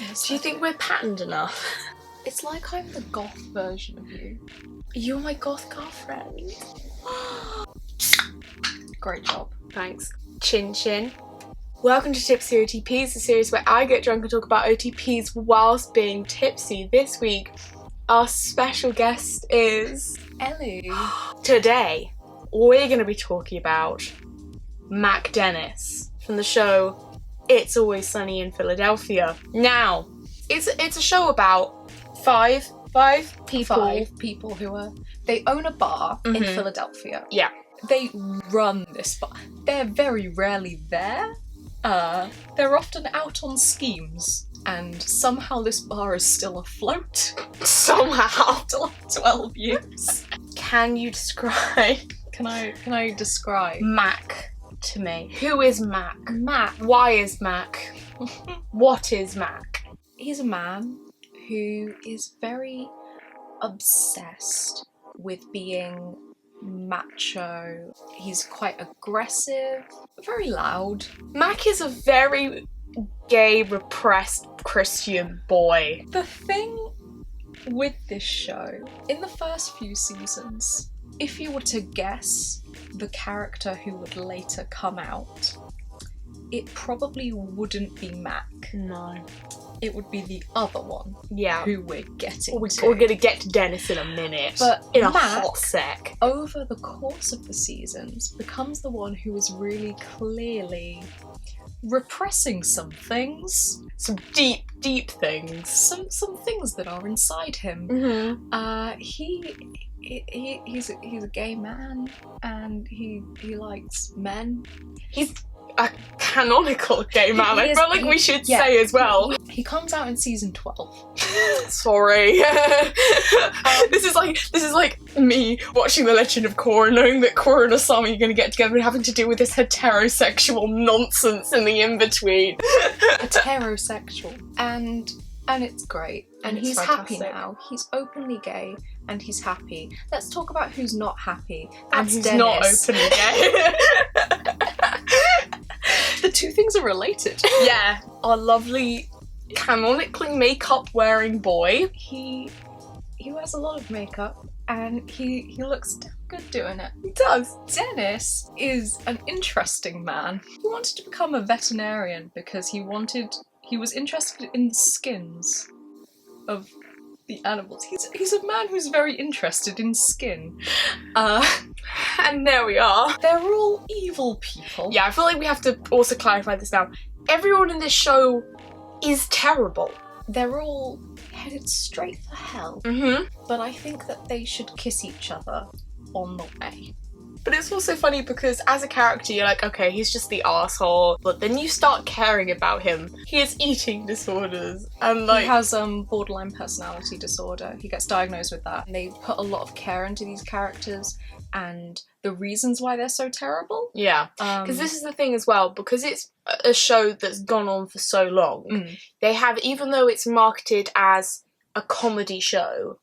Do you think we're patterned enough? It's like I'm the goth version of you. You're my goth girlfriend. Great job. Thanks. Chin chin. Welcome to Tipsy OTPs, the series where I get drunk and talk about OTPs whilst being tipsy. This week, our special guest is Ellie. Today, we're going to be talking about MacDennis from the show It's Always Sunny in Philadelphia. Now, it's a show about five people who they own a bar in Philadelphia. Yeah. They run this bar. They're very rarely there. They're often out on schemes, and somehow this bar is still afloat. Somehow. After 12 years. Can you describe Can I describe Mac to me? Who is Mac? Mac? Why is Mac? What is Mac? He's a man who is very obsessed with being macho. He's quite aggressive, very loud. Mac is a very gay, repressed Christian boy. The thing with this show, in the first few seasons, if you were to guess the character who would later come out, it probably wouldn't be Mac. No. It would be the other one. Yeah. Who we're getting to. We're gonna get to Dennis in a minute. But in a Mac, hot sec. over the course of the seasons, becomes the one who is really clearly repressing some things. Some deep things. Some things that are inside him. Mm-hmm. He's a gay man, and he likes men. He's a canonical gay man, I feel like we should say as well. He comes out in season 12. Sorry. This is like me watching The Legend of Korra, knowing that Korra and Asami are going to get together and having to deal with this heterosexual nonsense in the in-between. Heterosexual. And it's great. And he's happy now. He's openly gay and he's happy. Let's talk about who's not happy. That's who's Dennis. not openly gay. The two things are related. Yeah. Our lovely, canonically makeup-wearing boy. He wears a lot of makeup and he looks damn good doing it. He does. Dennis is an interesting man. He wanted to become a veterinarian because he was interested in the skins of the animals. He's a man who's very interested in skin. And there we are. They're all evil people. Yeah, I feel like we have to also clarify this now. Everyone in this show is terrible. They're all headed straight for hell. Mm-hmm. But I think that they should kiss each other on the way. But it's also funny because as a character you're like, okay, he's just the asshole. But then you start caring about him. He has eating disorders and like... He has borderline personality disorder. He gets diagnosed with that. And they put a lot of care into these characters and the reasons why they're so terrible. Yeah, because this is the thing as well, because it's a show that's gone on for so long, they have, even though it's marketed as a comedy show,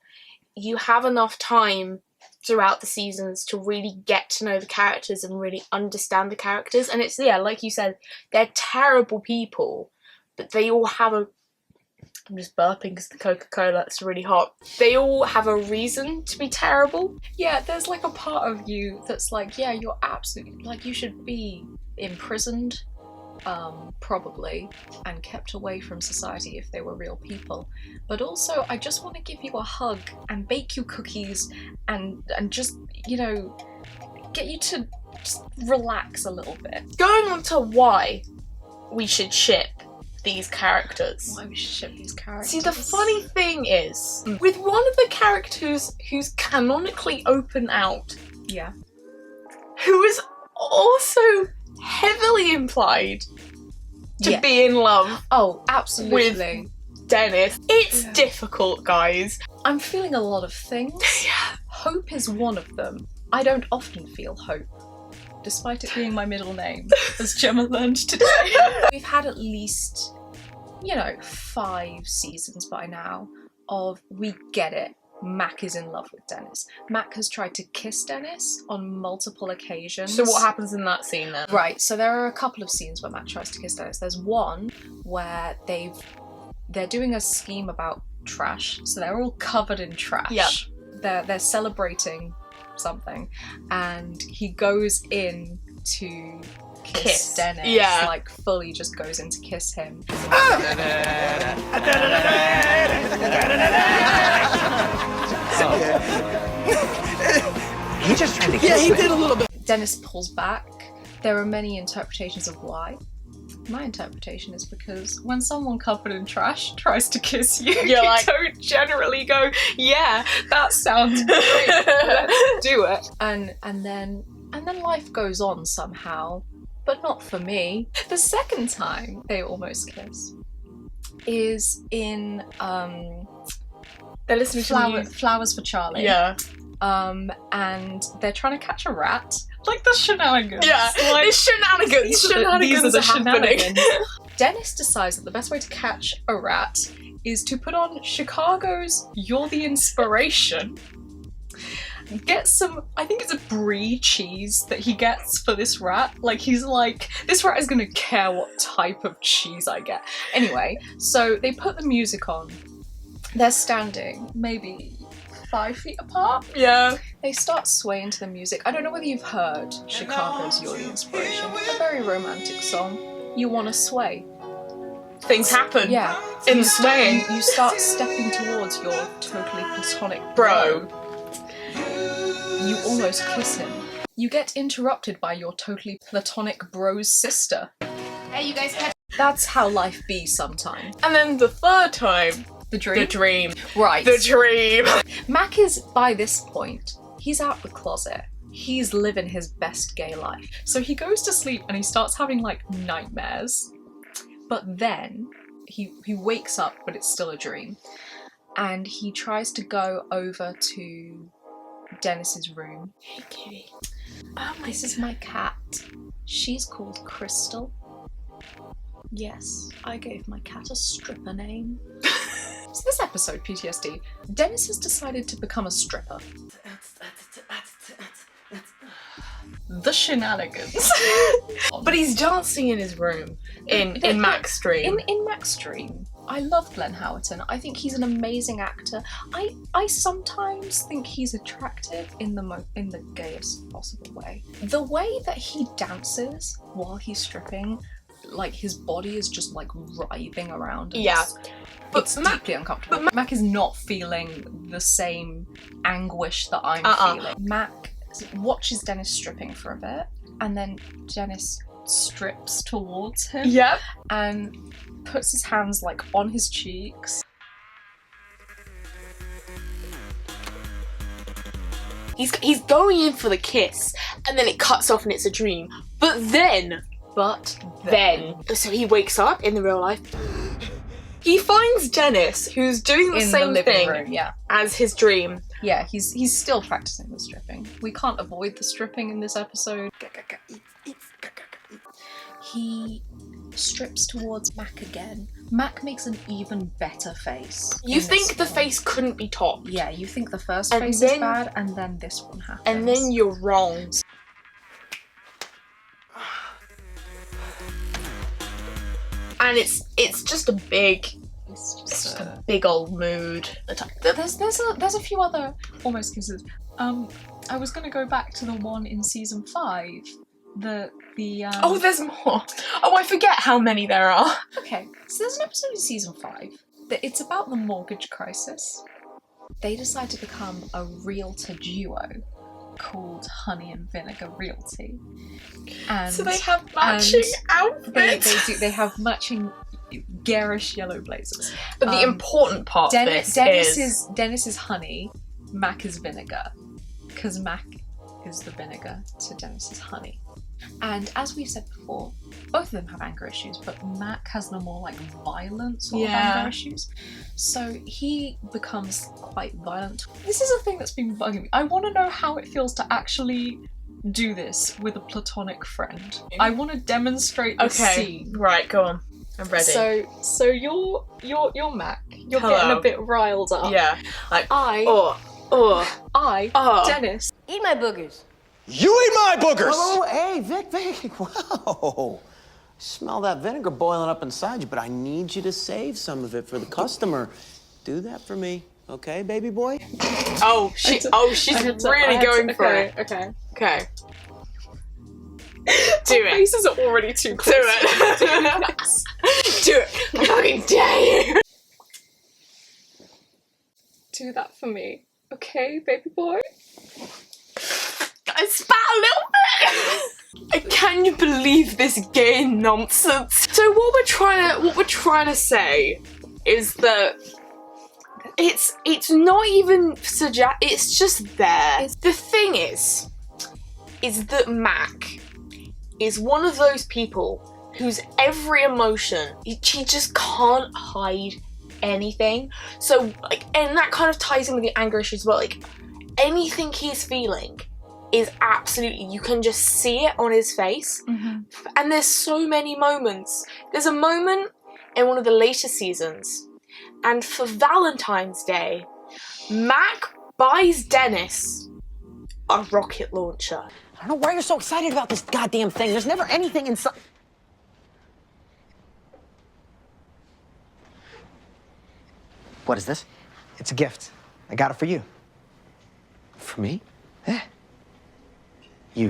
you have enough time throughout the seasons to really get to know the characters and really understand the characters. And it's, yeah, like you said, they're terrible people, but they all have a... I'm just burping because the Coca-Cola is really hot. They all have a reason to be terrible. Yeah, there's like a part of you that's like, yeah, you're absolutely... Like, you should be imprisoned, probably, and kept away from society if they were real people. But also, I just want to give you a hug and bake you cookies and just, you know, get you to just relax a little bit. Going on to why we should ship these characters. Why we should ship these characters. See, the funny thing is, with one of the characters who's canonically open out, yeah, who is also heavily implied to be in love. Oh, absolutely. With Dennis. It's difficult, guys. I'm feeling a lot of things. Hope is one of them. I don't often feel hope, despite it being my middle name, as Gemma learned today. We've had at least, 5 seasons by now of we get it. Mac is in love with Dennis. Mac has tried to kiss Dennis on multiple occasions. So what happens in that scene then? Right, so there are a couple of scenes where Mac tries to kiss Dennis. There's one where they've they're doing a scheme about trash, so they're all covered in trash. Yep. They're celebrating something, and he goes in to kiss Dennis. Yeah. Like fully just goes in to kiss him. He just tried to kiss me. he did a little bit. Dennis pulls back. There are many interpretations of why. My interpretation is because when someone covered in trash tries to kiss you, you don't generally go, yeah, that sounds great, let's do it. And then life goes on somehow, but not for me. The second time they almost kiss is in They're listening to Flowers for Charlie. Yeah. And they're trying to catch a rat. Like the shenanigans. Yeah, like, it's shenanigans. Shenanigans are happening. Dennis decides that the best way to catch a rat is to put on Chicago's You're the Inspiration. Get some, I think it's a brie cheese that he gets for this rat. Like, he's like, this rat is gonna care what type of cheese I get. Anyway, so they put the music on. They're standing maybe 5 feet apart. Yeah. They start swaying to the music. I don't know whether you've heard Chicago's You're the Inspiration. A very romantic song. You want to sway. Things happen. Yeah. In swaying. You start stepping towards your totally platonic bro. You almost kiss him. You get interrupted by your totally platonic bro's sister. Hey, you guys catch. That's how life be sometimes. And then the third time. The dream? The dream. Right. The dream. Mac is, by this point, he's out the closet. He's living his best gay life. So he goes to sleep and he starts having like nightmares. But then he wakes up, but it's still a dream. And he tries to go over to Dennis's room. Hey, kitty. This is my cat. She's called Crystal. Yes, I gave my cat a stripper name. So this episode, PTSD, Dennis has decided to become a stripper. The shenanigans. But he's dancing in his room in Mac's dream. In Mac's dream. I love Glenn Howerton. I think he's an amazing actor. I sometimes think he's attractive in the gayest possible way. The way that he dances while he's stripping, like his body is just like writhing around. And yeah. It's deeply uncomfortable. But Mac is not feeling the same anguish that I'm feeling. Mac watches Dennis stripping for a bit, and then Dennis strips towards him. Yep. And puts his hands like on his cheeks. He's going in for the kiss, and then it cuts off and it's a dream. But then, so he wakes up in the real life. He finds Dennis, who's doing the same thing as his dream. Yeah, he's still practicing the stripping. We can't avoid the stripping in this episode. He strips towards Mac again. Mac makes an even better face. You think the face couldn't be topped. Yeah, you think the first face is bad, and then this one happens. And then you're wrong. And it's just a big, just a big old mood. There's a few other almost kisses. I was gonna go back to the one in season 5. Oh, there's more. Oh, I forget how many there are. Okay, so there's an episode in season 5 that it's about the mortgage crisis. They decide to become a realtor duo called Honey and Vinegar Realty. And so they have matching outfits. They do. They have matching garish yellow blazers. But the important part of this is Dennis is honey, Mac is vinegar, because Mac is the vinegar to Dennis's honey. And as we've said before, both of them have anger issues, but Mac has the more like violent sort of anger issues. So he becomes quite violent. This is a thing that's been bugging me. I want to know how it feels to actually do this with a platonic friend. I want to demonstrate the scene. Right, go on. I'm ready. So you're Mac. You're getting a bit riled up. Yeah. Like Dennis. Eat my boogers. You eat my boogers! Oh, hey, Vic. Wow. Smell that vinegar boiling up inside you, but I need you to save some of it for the customer. Do that for me, okay, baby boy? Oh, she's really going for it. Okay. Okay. Do it. Faces are already too close. Do it. Do it. I fucking dare you. Do that for me, okay, baby boy? I spat a little bit. Can you believe this gay nonsense? So what we're trying to say is that it's not even it's just there. The thing is that Mac is one of those people whose every emotion, she just can't hide anything. So like, and that kind of ties in with the anger issue as well. Like, anything he's feeling is absolutely, you can just see it on his face. And there's so many moments. There's a moment in one of the later seasons, and for Valentine's Day, Mac buys Dennis a rocket launcher. I don't know why you're so excited about this goddamn thing. There's never anything inside. What is this? It's a gift. I got it for you. For me? Yeah. You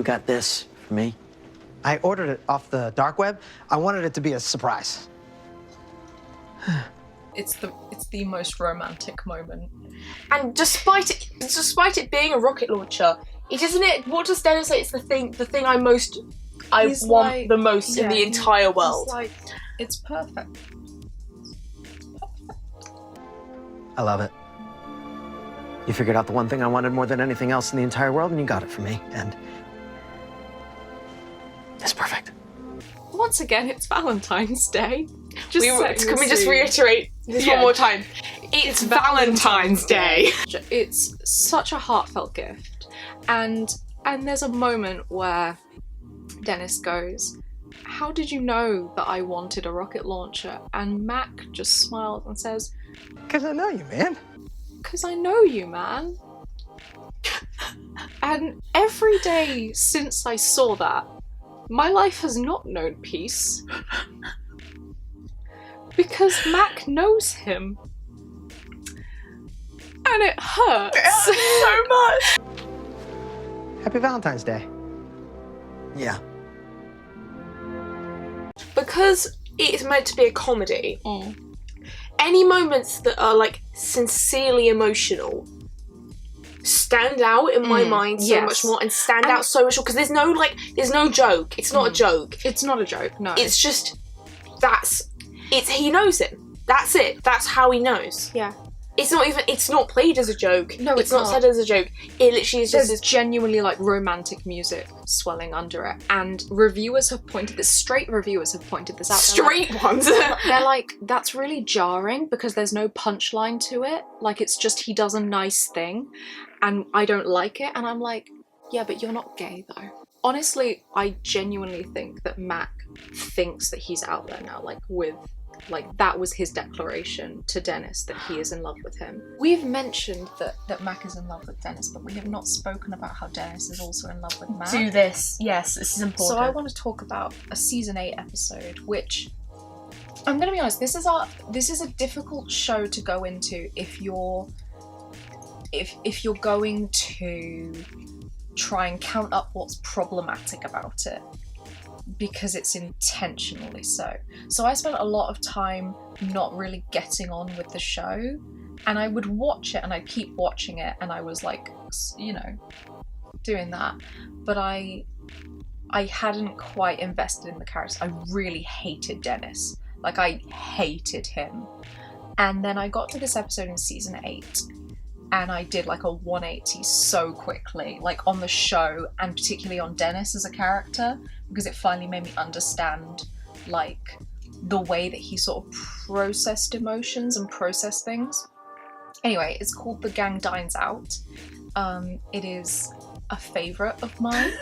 got this for me? I ordered it off the dark web. I wanted it to be a surprise. It's the most romantic moment. And despite it being a rocket launcher, it isn't it. What does Dennis say? It's the thing I He's want like, the most in the entire world. He's like, it's perfect. I love it. You figured out the one thing I wanted more than anything else in the entire world, and you got it for me. And it's perfect. Once again, it's Valentine's Day. Can we just reiterate this one more time? It's Valentine's Day. It's such a heartfelt gift, and there's a moment where Dennis goes, "How did you know that I wanted a rocket launcher?" And Mac just smiles and says, Because I know you, man. "'Cause I know you, man." And every day since I saw that, my life has not known peace. Because Mac knows him. And it hurts so much. Happy Valentine's Day. Yeah. Because it's meant to be a comedy, any moments that are like sincerely emotional stand out in my mind so much more, and stand out so much more, because there's no joke. It's not a joke. It's not a joke, no. It's just, he knows him. That's it. That's how he knows. Yeah. It's not played as a joke. No, it's not said as a joke. It literally is just There's genuinely like romantic music swelling under it, and straight reviewers have pointed this out. Straight ones. They're like, that's really jarring because there's no punchline to it. Like, it's just he does a nice thing and I don't like it. And I'm like, yeah, but you're not gay though. Honestly, I genuinely think that Mac thinks that he's out there now, that was his declaration to Dennis, that he is in love with him. We've mentioned that Mac is in love with Dennis, but we have not spoken about how Dennis is also in love with Mac. Do this. Yes, this is important. So I want to talk about a season 8 episode, which, I'm gonna be honest, this is a difficult show to go into if you're going to try and count up what's problematic about it, because it's intentionally so. So I spent a lot of time not really getting on with the show, and I would watch it and I'd keep watching it, and I was like, doing that, but I hadn't quite invested in the characters. I really hated Dennis. Like, I hated him. And then I got to this episode in season 8, and I did like a 180 so quickly, like on the show, and particularly on Dennis as a character, because it finally made me understand like the way that he sort of processed emotions and processed things. Anyway, it's called The Gang Dines Out. It is a favourite of mine.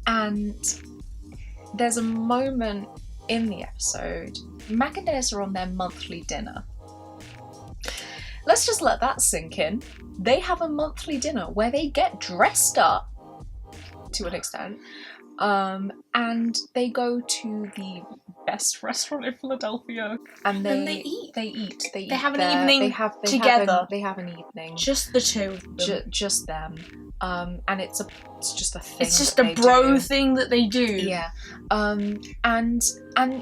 And there's a moment in the episode, Mac and Dennis are on their monthly dinner. let's just let that sink in. They have a monthly dinner where they get dressed up to an extent, and they go to the best restaurant in Philadelphia, and they eat. They have an evening together. They have an evening. Just the two of them. Just them. And it's just a thing. It's just a bro thing that they do. Yeah. And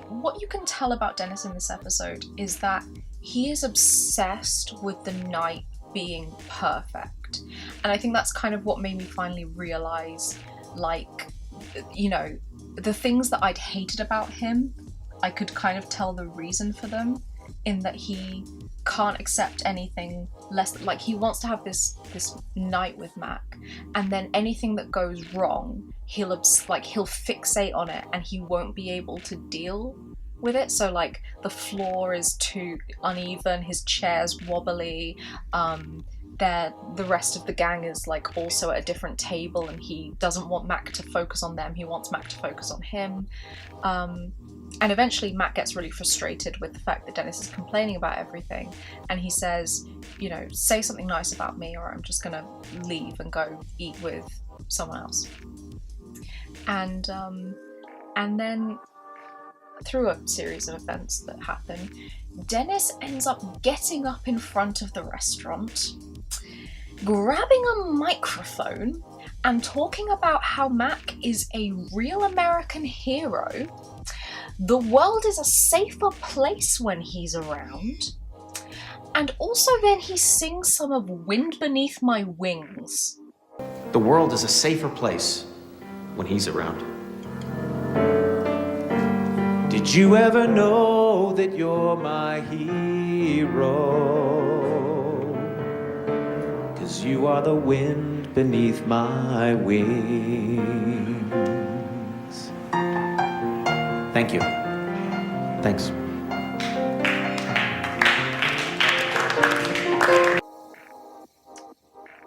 what you can tell about Dennis in this episode is that he is obsessed with the night being perfect. And I think that's kind of what made me finally realize, like, you know, the things that I'd hated about him, I could kind of tell the reason for them, in that he can't accept anything less. Like, he wants to have this night with Mac, and then anything that goes wrong, he'll fixate on it, and he won't be able to deal with it. So like, the floor is too uneven, his chair's wobbly, the rest of the gang is like also at a different table, and he doesn't want Mac to focus on them, he wants Mac to focus on him. And eventually Mac gets really frustrated with the fact that Dennis is complaining about everything, and he says, you know, say something nice about me or I'm just gonna leave and go eat with someone else. And then through a series of events that happen, Dennis ends up getting up in front of the restaurant, grabbing a microphone and talking about how Mac is a real American hero. The world is a safer place when he's around. And also then he sings some of Wind Beneath My Wings. The world is a safer place when he's around. Did you ever know that you're my hero? 'Cause you are the wind beneath my wings. Thank you. Thanks.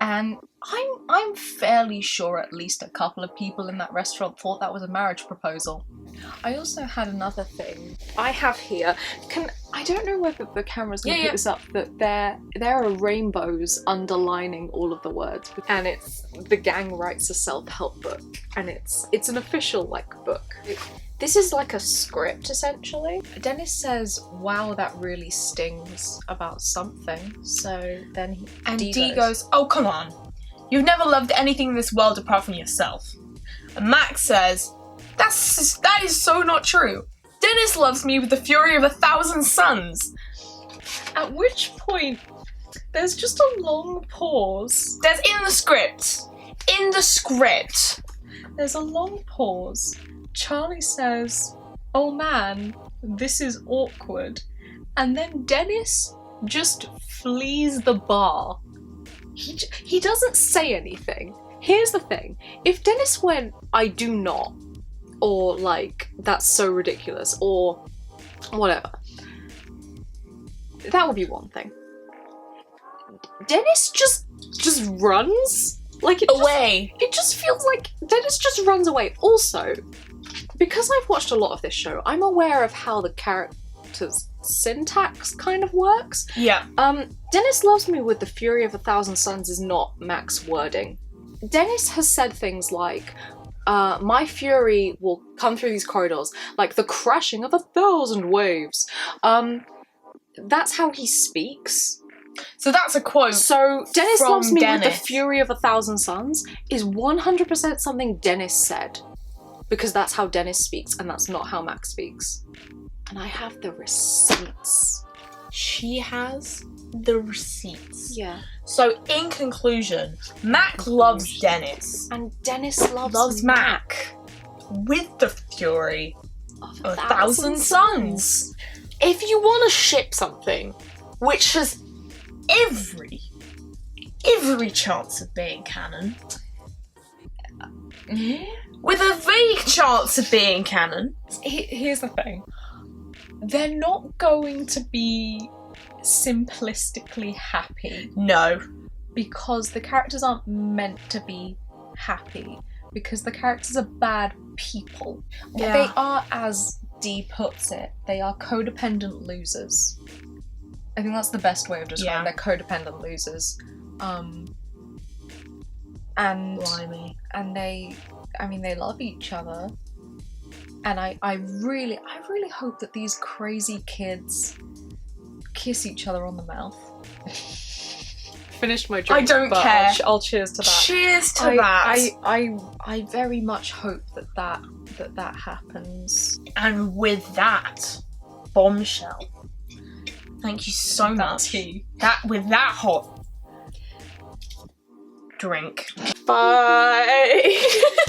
And I'm fairly sure at least a couple of people in that restaurant thought that was a marriage proposal. I also had another thing I have here. I don't know whether the camera's gonna pick this up, but there are rainbows underlining all of the words, and it's The Gang Writes a Self-Help Book, and it's an official like book. This is like a script essentially. Dennis says, "Wow, that really stings," about something. So then D goes, "Oh, come on. You've never loved anything in this world apart from yourself." And Max says, that is so not true. Dennis loves me with the fury of 1,000 suns. At which point, there's just a long pause. There's in the script. There's a long pause. Charlie says, "Oh man, this is awkward." And then Dennis just flees the bar. He doesn't say anything. Here's the thing. If Dennis went, "I do not," or like, "That's so ridiculous," or whatever, that would be one thing. Dennis just runs. Like, away. It just feels like Dennis just runs away. Also, because I've watched a lot of this show, I'm aware of how the character's syntax kind of works. Yeah. Dennis loves me with the fury of 1,000 suns is not Mac's wording. Dennis has said things like, my fury will come through these corridors like the crashing of 1,000 waves. That's how he speaks. So that's a quote. So Dennis from loves me Dennis. with the fury of 1,000 suns is 100% something Dennis said. Because that's how Dennis speaks, and that's not how Mac speaks. And I have the receipts. She has the receipts. Yeah. So in conclusion, Mac loves Dennis. And Dennis loves Mac with the fury of 1,000 suns. If you want to ship something which has every chance of being canon, with a vague chance of being canon, here's the thing. They're not going to be simplistically happy. No. Because the characters aren't meant to be happy. Because the characters are bad people. Yeah. They are, as Dee puts it, they are codependent losers. I think that's the best way of describing. Yeah. They're codependent losers. And Blimey. and they love each other. And I really hope that these crazy kids kiss each other on the mouth. Finished my drink. I don't but care. I'll cheers to that. Cheers to that. I very much hope that happens. And with that bombshell, thank you so much. With that hot drink. Bye.